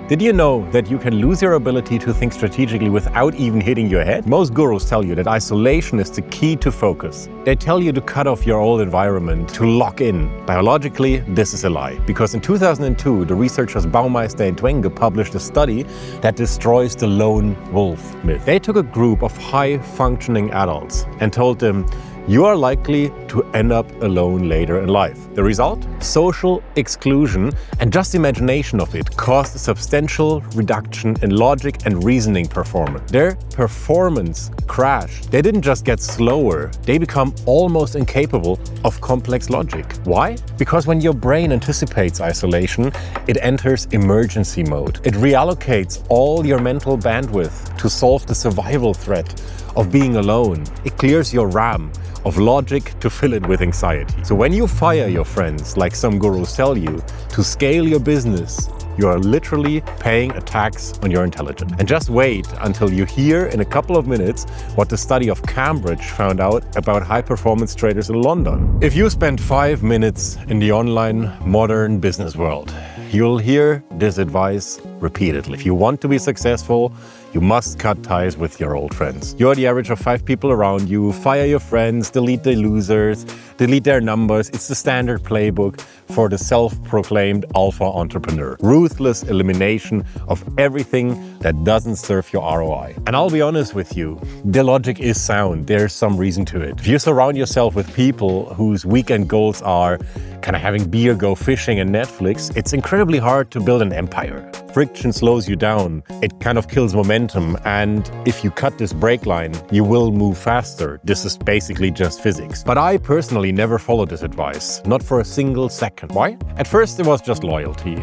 Did you know that you can lose your ability to think strategically without even hitting your head? Most gurus tell you that isolation is the key to focus. They tell you to cut off your old environment, to lock in. Biologically, this is a lie. Because in 2002, the researchers Baumeister and Twenge published a study that destroys the lone wolf myth. They took a group of high-functioning adults and told them, you are likely to end up alone later in life. The result? Social exclusion, and just imagination of it caused a substantial reduction in logic and reasoning performance. Their performance crashed. They didn't just get slower, they become almost incapable of complex logic. Why? Because when your brain anticipates isolation, it enters emergency mode. It reallocates all your mental bandwidth to solve the survival threat of being alone. It clears your RAM of logic to fill it with anxiety. So when you fire your friends, like some gurus tell you, to scale your business, you are literally paying a tax on your intelligence. And just wait until you hear in a couple of minutes what the study of Cambridge found out about high-performance traders in London. If you spend 5 minutes in the online modern business world, you'll hear this advice repeatedly. If you want to be successful, you must cut ties with your old friends. You're the average of 5 people around you. Fire your friends, delete the losers, delete their numbers. It's the standard playbook for the self-proclaimed alpha entrepreneur. Ruthless elimination of everything that doesn't serve your ROI. And I'll be honest with you, the logic is sound. There's some reason to it. If you surround yourself with people whose weekend goals are kind of having beer, go fishing, and Netflix, it's incredibly hard to build an empire. Friction slows you down. It kind of kills momentum. And if you cut this brake line, you will move faster. This is basically just physics. But I personally never followed this advice, not for a single second. Why? At first, it was just loyalty.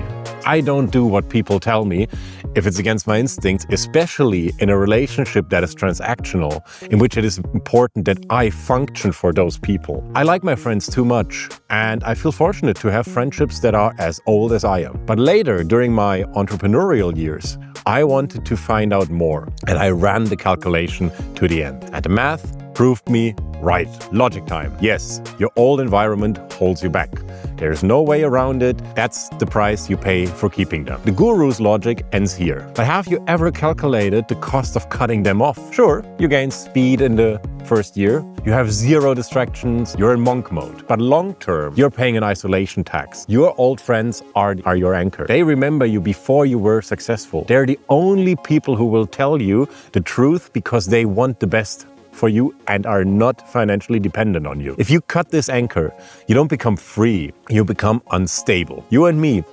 I don't do what people tell me if it's against my instincts, especially in a relationship that is transactional, in which it is important that I function for those people. I like my friends too much, and I feel fortunate to have friendships that are as old as I am. But later, during my entrepreneurial years, I wanted to find out more, and I ran the calculation to the end. And the math proved me right. Logic time. Yes, your old environment holds you back. There's no way around it. That's the price you pay for keeping them. The guru's logic ends here. But have you ever calculated the cost of cutting them off? Sure, you gain speed in the first year. You have zero distractions. You're in monk mode. But long term, you're paying an isolation tax. Your old friends are your anchor. They remember you before you were successful. They're the only people who will tell you the truth because they want the best for you and are not financially dependent on you. If you cut this anchor, you don't become free, you become unstable. You and me,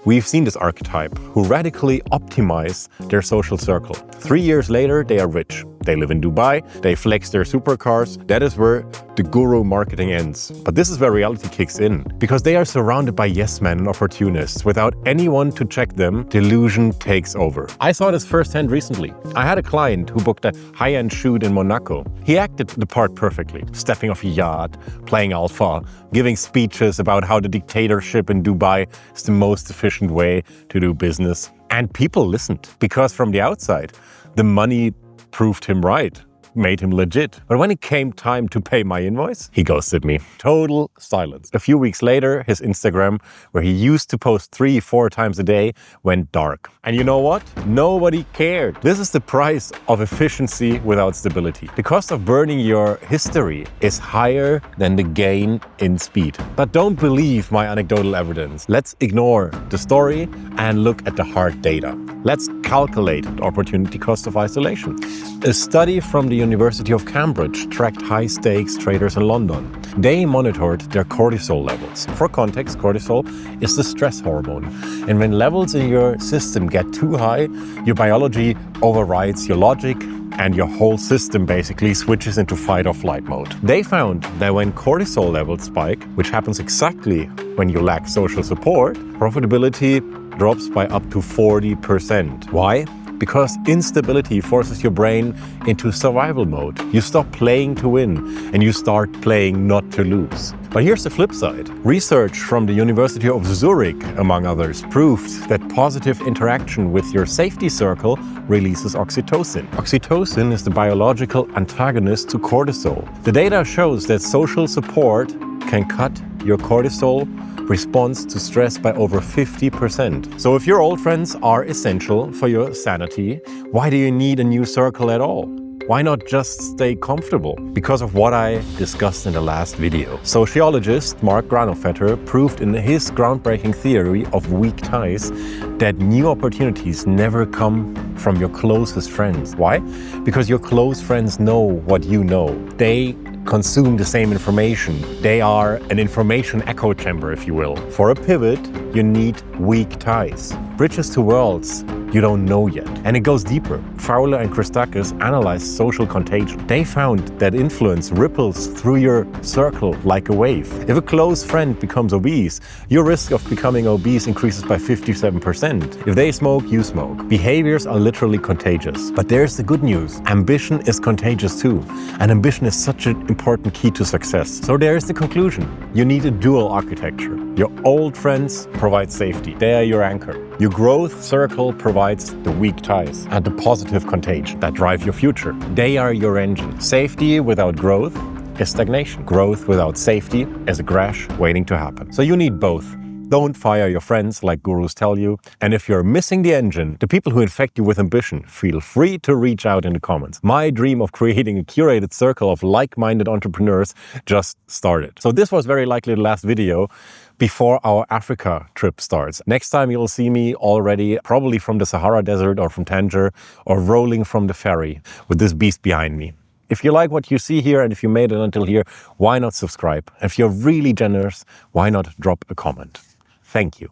we've seen this archetype who radically optimize their social circle. 3 years later, they are rich. They live in Dubai, they flex their supercars. That is where the guru marketing ends. But this is where reality kicks in. Because they are surrounded by yes men and opportunists. Without anyone to check them, delusion takes over. I saw this firsthand recently. I had a client who booked a high-end shoot in Monaco. He acted the part perfectly, stepping off a yacht, playing alpha, giving speeches about how the dictatorship in Dubai is the most efficient way to do business. And people listened, because from the outside, the money proved him right, made him legit. But when it came time to pay my invoice, he ghosted me. Total silence. A few weeks later, his Instagram, where he used to post 3-4 times a day, went dark. And you know what? Nobody cared. This is the price of efficiency without stability. The cost of burning your history is higher than the gain in speed. But don't believe my anecdotal evidence. Let's ignore the story and look at the hard data. Let's calculate the opportunity cost of isolation. A study from the University of Cambridge tracked high-stakes traders in London. They monitored their cortisol levels. For context, cortisol is the stress hormone. And when levels in your system get too high, your biology overrides your logic and your whole system basically switches into fight or flight mode. They found that when cortisol levels spike, which happens exactly when you lack social support, profitability drops by up to 40%. Why? Because instability forces your brain into survival mode. You stop playing to win and you start playing not to lose. But here's the flip side. Research from the University of Zurich, among others, proved that positive interaction with your safety circle releases oxytocin. Oxytocin is the biological antagonist to cortisol. The data shows that social support can cut your cortisol responds to stress by over 50%. So if your old friends are essential for your sanity, why do you need a new circle at all? Why not just stay comfortable? Because of what I discussed in the last video. Sociologist Mark Granovetter proved in his groundbreaking theory of weak ties that new opportunities never come from your closest friends. Why? Because your close friends know what you know. They consume the same information. They are an information echo chamber, if you will. For a pivot, you need weak ties. Bridges to worlds you don't know yet. And it goes deeper. Fowler and Christakis analyzed social contagion. They found that influence ripples through your circle like a wave. If a close friend becomes obese, your risk of becoming obese increases by 57%. If they smoke, you smoke. Behaviors are literally contagious. But there's the good news. Ambition is contagious too. And ambition is such an important key to success. So there's the conclusion. You need a dual architecture. Your old friends provide safety. They are your anchor. Your growth circle provides the weak ties and the positive contagion that drive your future. They are your engine. Safety without growth is stagnation. Growth without safety is a crash waiting to happen. So you need both. Don't fire your friends like gurus tell you. And if you're missing the engine, the people who infect you with ambition, feel free to reach out in the comments. My dream of creating a curated circle of like-minded entrepreneurs just started. So this was very likely the last video before our Africa trip starts. Next time you'll see me already probably from the Sahara Desert or from Tangier or rolling from the ferry with this beast behind me. If you like what you see here and if you made it until here, why not subscribe? If you're really generous, why not drop a comment? Thank you.